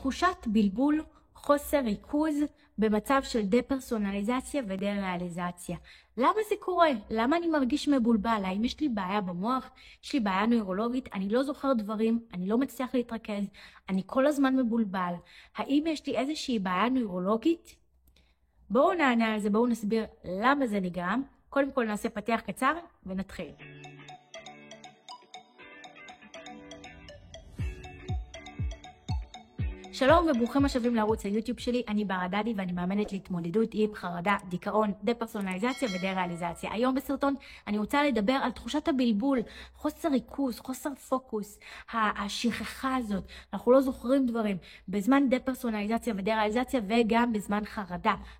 תחושת בלבול, חוסר ריכוז במצב של דה-פרסונליזציה ודה-ריאליזציה. למה זה קורה? למה אני מרגיש מבולבל? האם יש לי בעיה במוח? יש לי בעיה נוירולוגית? אני לא זוכר דברים, אני לא מצליח להתרכז, אני כל הזמן מבולבל. האם יש לי איזושהי בעיה נוירולוגית? בואו נענה על זה, בואו נסביר למה זה נגרם. קודם כל נעשה פתיח קצר ונתחיל. שלום וברוכים השבים לערוץ היוטיוב שלי, אני בר הדדי ואני מאמנת להתמודדות עם חרדה, דיכאון, דה-פרסונליזציה ודה-ריאליזציה. היום בסרטון אני רוצה לדבר על תחושת הבלבול, חוסר ריכוז, חוסר פוקוס, השכחה הזאת, אנחנו לא זוכרים דברים, בזמן דה-פרסונליזציה ודה-ריאליזציה וגם בזמן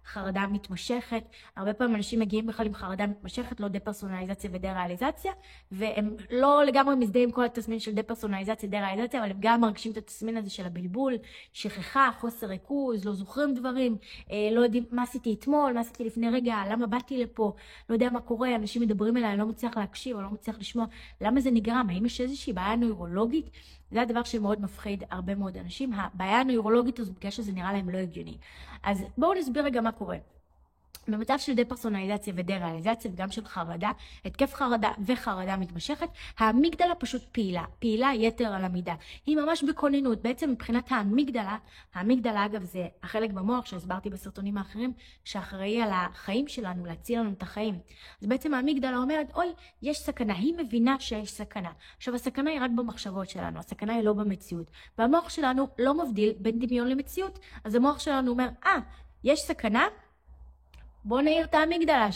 חרדה מתמשכת. הרבה פעמים אנשים מגיעים בכלל עם חרדה מתמשכת, לא דה-פרסונליזציה ודה-ריאליזציה, והם לא לגמרי מזדהים כל התסמין של דה-פרסונליזציה ודה-ריאליזציה, אבל הם גם מרגישים את התסמין הזה של הבלבול, שכחה, חוסר ריכוז, לא זוכרים דברים, לא יודעים מה עשיתי אתמול, מה עשיתי לפני רגע, למה באתי לפה, לא יודע מה קורה, אנשים מדברים אליי, לא מצליח להקשיב או לא מצליח לשמוע, למה זה נגרם, האם יש איזושהי בעיה נוירולוגית? זה הדבר שמאוד מפחיד הרבה מאוד אנשים, הבעיה הנוירולוגית הזו בגלל שזה נראה להם לא הגיוני. אז בואו נסביר רגע מה קורה. במצב של דה-פרסונליזציה ודה-ריאליזציה וגם של חרדה, התקף חרדה וחרדה מתמשכת, האמיגדלה פשוט פעילה יתר על המידה. היא ממש בכוננות. בעצם מבחינת האמיגדלה אגב זה החלק במוח שהסברתי בסרטונים האחרים, שאחראי על החיים שלנו, להציל לנו את החיים. אז בעצם האמיגדלה אומרת, אוי, יש סכנה, היא מבינה שיש סכנה. עכשיו הסכנה היא רק במחשבות שלנו, הסכנה היא לא במציאות. והמוח שלנו לא מבדיל בין דמיון למציאות. אז המוח שלנו אומר, יש סכנה, בוא נעיר את האמיגדלה,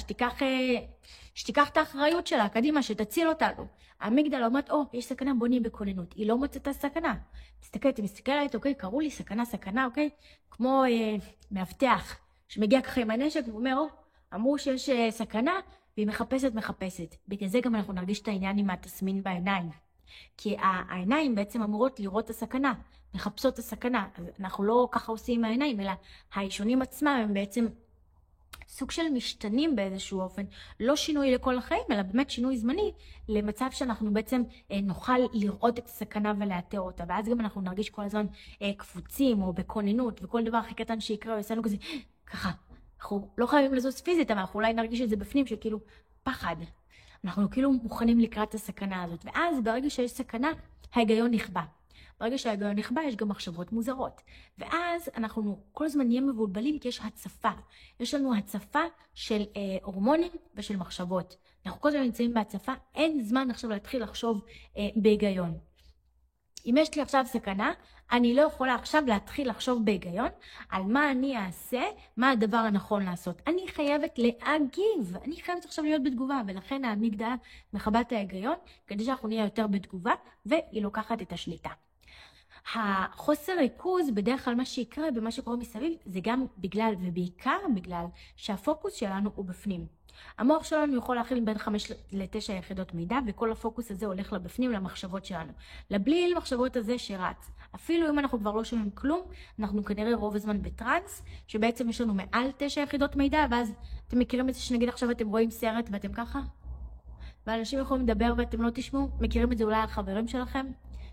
שתיקח את האחריות שלה, קדימה, שתציל אותנו. האמיגדלה אומרת, יש סכנה, בוא נהיה בכוננות. היא לא מוצאת סכנה. מסתכלת, אוקיי, קראו לי סכנה, אוקיי? כמו מאבטח, שמגיע ככה עם הנשק, והוא אומר, אמרו שיש סכנה, והיא מחפשת. בגלל זה גם אנחנו נרגיש את העניין עם התסמין בעיניים. כי העיניים בעצם אמורות לראות את הסכנה, מחפשות את הסכנה. אז אנחנו לא ככה עושים עם העיניים, אלא האישונים עצמם הם בעצם סוג של משתנים באיזשהו אופן, לא שינוי לכל החיים, אלא באמת שינוי זמני, למצב שאנחנו בעצם נוכל לראות את הסכנה ולאתר אותה, ואז גם אנחנו נרגיש כל הזמן קפוצים או בכוננות, וכל דבר הכי קטן שיקרה, ויעשנו כזה, ככה, אנחנו לא חייבים לזוז פיזית, אבל אנחנו אולי נרגיש את זה בפנים, שכאילו פחד. אנחנו כאילו מוכנים לקראת הסכנה הזאת, ואז ברגע שיש סכנה, ההיגיון נכבה. ברגע שההיגיון נכבה, יש גם מחשבות מוזרות. ואז אנחנו כל הזמן נהיה מבולבלים, כי יש הצפה. יש לנו הצפה של הורמונים ושל מחשבות. אנחנו כל הזמן נמצאים בהצפה, אין זמן עכשיו להתחיל לחשוב בהיגיון. אם יש לי עכשיו סכנה, אני לא יכולה עכשיו להתחיל לחשוב בהיגיון על מה אני אעשה, מה הדבר הנכון לעשות. אני חייבת להגיב, אני חייבת עכשיו להיות בתגובה, ולכן האמיגדלה מכבה את ההיגיון, כדי שאנחנו נהיה יותר בתגובה, והיא לוקחת את השליטה. החוסר ריכוז בדרך כלל מה שיקרה במה שקורה מסביב זה גם בגלל ובעיקר בגלל שהפוקוס שלנו הוא בפנים. המוח שלנו יכול להכיל בין 5 ל-9 יחידות מידע וכל הפוקוס הזה הולך לבפנים למחשבות שלנו. לבליל מחשבות הזה שרץ. אפילו אם אנחנו כבר לא שומעים כלום, אנחנו כנראה רוב הזמן בטרנס, שבעצם יש לנו מעל 9 יחידות מידע, ואז אתם מכירים את זה שנגיד עכשיו אתם רואים סרט ואתם ככה? ואנשים יכולים לדבר ואתם לא תשמעו, מכירים את זה אולי על חברים שלכם?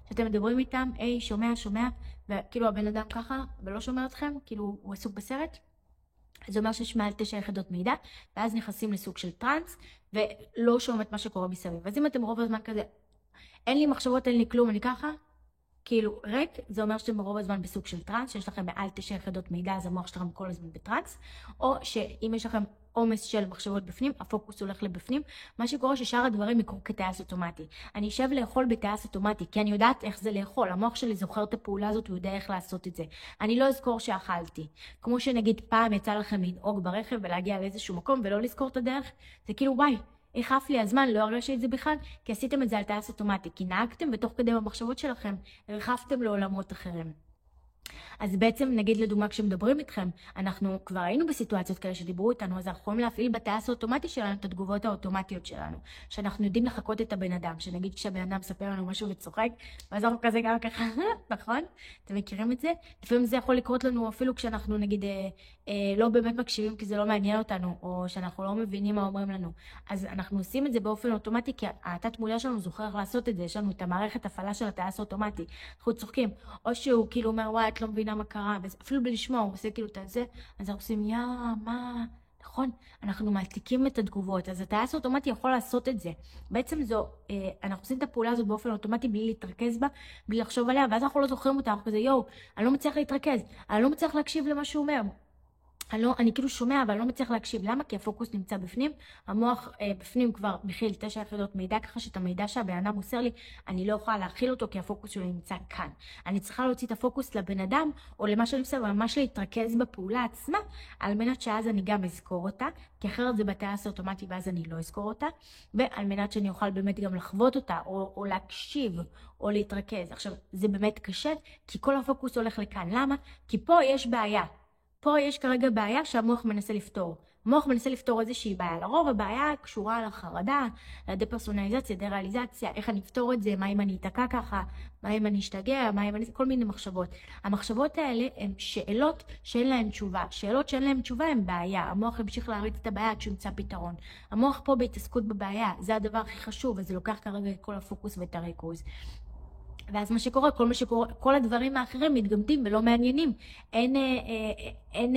שאתם מדברים איתם, שומע, וכאילו הבן אדם ככה, ולא שומע אתכם, כאילו הוא עסוק בסרט. זה אומר שיש מעל 9 יחידות מידע, ואז נכנסים לסוג של טרנס, ולא שומעים את מה שקורה מסביב. אז אם אתם רוב הזמן כזה, אין לי מחשבות, אין לי כלום, אני ככה, כאילו ריק, זה אומר שאתם ברוב הזמן בסוג של טרנס, שיש לכם מעל 9 יחידות מידע, אז המוח שלכם כל הזמן בטרנס, או שאם יש לכם עומס של מחשבות בפנים, הפוקוס הולך לבפנים, מה שקורה ששאר הדברים יקרו כטייס אוטומטי. אני אשב לאכול בטייס אוטומטי, כי אני יודעת איך זה לאכול, המוח שלי זוכר את הפעולה הזאת, הוא יודע איך לעשות את זה. אני לא אזכור שאכלתי. כמו שנגיד פעם יצא לכם לנהוג ברכב ולהגיע לאיזשהו מקום ולא לזכור את הדרך, זה כאילו וואי, איך עף לי הזמן, לא הרגשתי את זה בכלל, כי עשיתם את זה על טייס אוטומטי, כי נהגתם ותוך כדי במחשבות שלכם, הרחפתם לעולמות אחרים. אז בעצם נגיד לדוגמה כשמדברים איתכם, אנחנו כבר היינו בסיטואציות כאלה שדיברו איתנו, אז אנחנו יכולים להפעיל בטייס האוטומטי שלנו את התגובות האוטומטיות שלנו, שאנחנו יודעים לחכות את הבן אדם, שנגיד כשהבן אדם מספר לנו משהו וצוחק, ואז אנחנו כזה גם ככה, נכון? אתם מכירים את זה? לפעמים זה יכול לקרות לנו אפילו כשאנחנו נגיד לא באמת מקשיבים כי זה לא מעניין אותנו, או שאנחנו לא מבינים מה אומרים לנו. אז אנחנו עושים את זה באופן אוטומטי, כי התת מודע שלנו זוכר לעשות את זה, יש לנו את המערכת הפעלה של הטייס האוטומטי, אנחנו צוחקים, או שהוא כאילו אומר וואי, את לא מבינה מבינה מה קרה, אפילו בלי לשמוע, הוא עושה כאילו את זה, אז אנחנו עושים, מה, נכון? אנחנו מעתיקים את התגובות, אז הטייס האוטומטי יכול לעשות את זה. בעצם אנחנו עושים את הפעולה הזאת באופן אוטומטי בלי להתרכז בה, בלי לחשוב עליה, ואז אנחנו לא זוכרים אותה, אנחנו כזה, אני לא מצליח להתרכז, אני לא מצליח להקשיב למה שהוא אומר. אני כאילו שומע, אבל אני לא מצליח להקשיב. למה? כי הפוקוס נמצא בפנים. המוח בפנים כבר מכיל 9 יחידות מידע, ככה שאת המידע שהבן אדם מוסר לי, אני לא יכולה להכיל אותו, כי הפוקוס שלו נמצא כאן. אני צריכה להוציא את הפוקוס לבן אדם, או למה שאני עושה, וממש להתרכז בפעולה עצמה, על מנת שאז אני גם אזכור אותה, כי אחרת זה בטייס האוטומטי, ואז אני לא אזכור אותה, ועל מנת שאני אוכל באמת גם לחוות אותה, או להקשיב, או להתרכז. עכשיו, זה באמת קשה, כי כל הפוקוס הולך לכאן. למה? כי פה יש בעיה. פה יש כרגע בעיה שהמוח מנסה לפתור. המוח מנסה לפתור איזושהי בעיה. לרוב הבעיה קשורה לחרדה, לדפרסונליזציה, דריאליזציה, איך אני אפתור את זה, מה אם אני אתקע ככה, מה אם אני אשתגע, מה אם אני... כל מיני מחשבות. המחשבות האלה הן שאלות שאין להן תשובה. שאלות שאין להן תשובה הן בעיה. המוח המשיך להריץ את הבעיה עד שימצא פתרון. המוח פה בהתעסקות בבעיה, זה הדבר הכי חשוב, וזה לוקח כרגע את כל הפוקוס ואת הריכוז. ואז מה שקורה, כל הדברים האחרים מתגמדים ולא מעניינים. אין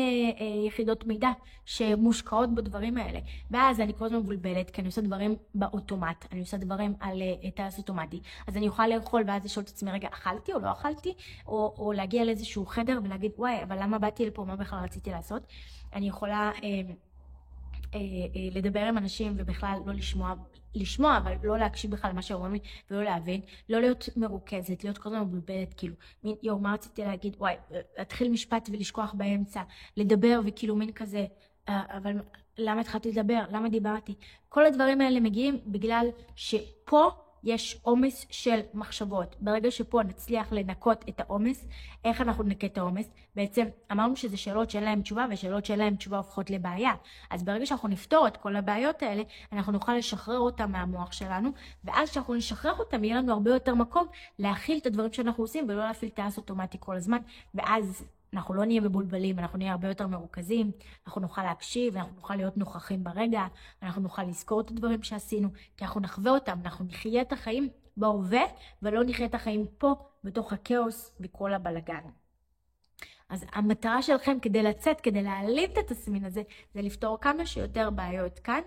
יחידות מידע שמושקעות בדברים האלה. ואז אני כל הזמן מבולבלת, כי אני עושה דברים באוטומט, אני עושה דברים על טייס אוטומטי. אז אני אוכל לאכול ואז לשאול את עצמי, רגע, אכלתי או לא אכלתי? או להגיע לאיזשהו חדר ולהגיד, וואי, אבל למה באתי לפה, מה בכלל רציתי לעשות? אני יכולה לדבר עם אנשים ובכלל לא לשמוע, אבל לא להקשיב בכלל למה שאומרים לי ולא להבין, לא להיות מרוכזת, להיות כל הזמן מבולבלת, כאילו, מה רציתי להגיד, וואי, להתחיל משפט ולשכוח באמצע, לדבר וכאילו מין כזה, אבל למה התחלתי לדבר? למה דיברתי? כל הדברים האלה מגיעים בגלל שפה יש עומס של מחשבות. ברגע שפה נצליח לנקות את העומס, איך אנחנו נקה את העומס? בעצם אמרנו שזה שאלות שאין להם תשובה, ושאלות שאין להם תשובה הופכות לבעיה. אז ברגע שאנחנו נפתור את כל הבעיות האלה, אנחנו נוכל לשחרר אותם מהמוח שלנו, ואז שאנחנו נשחרר אותם, יהיה לנו הרבה יותר מקום להכיל את הדברים שאנחנו עושים, ולא להפעיל טייס אוטומטי כל הזמן, ואז אנחנו לא נהיה מבולבלים, אנחנו נהיה הרבה יותר מרוכזים, אנחנו נוכל להקשיב, אנחנו נוכל להיות נוכחים ברגע, אנחנו נוכל לזכור את הדברים שעשינו, כי אנחנו נחווה אותם, אנחנו נחיה את החיים בהווה, ולא נחיה את החיים פה, בתוך הכאוס וכל הבלגן. אז המטרה שלכם כדי לצאת, כדי להעלים את התסמין הזה, זה לפתור כמה שיותר בעיות כאן,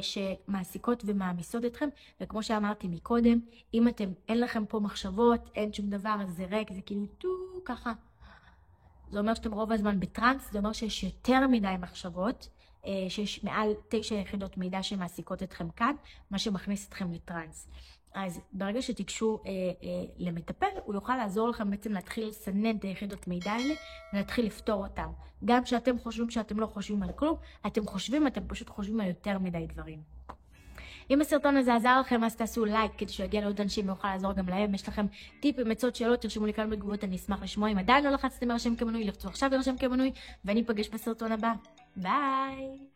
שמעסיקות ומעמיסות אתכם, וכמו שאמרתי מקודם, אם אין לכם פה מחשבות, אין שום דבר, אז זה ריק, זה כאילו ככה, זה אומר שאתם רוב הזמן בטרנס, זה אומר שיש יותר מדי מחשבות, שיש מעל 9 יחידות מידע שמעסיקות אתכם כאן, מה שמכניס אתכם לטרנס. אז ברגע שתיגשו למטפל, הוא יוכל לעזור לכם בעצם להתחיל לסנן את היחידות מידע האלה, ולהתחיל לפתור אותם. גם שאתם חושבים שאתם לא חושבים על כלום, אתם פשוט חושבים על יותר מדי דברים. אם הסרטון הזה עזר לכם, אז תעשו לייק כדי שיגיע לעוד אנשים ויוכל לעזור גם להם. יש לכם טיפים, עצות, שאלות, תרשמו לי כאן בתגובות, אני אשמח לשמוע. אם עדיין לא לחצתם להירשם כמנוי, לחצו עכשיו להירשם כמנוי, ואני אפגש בסרטון הבא. ביי!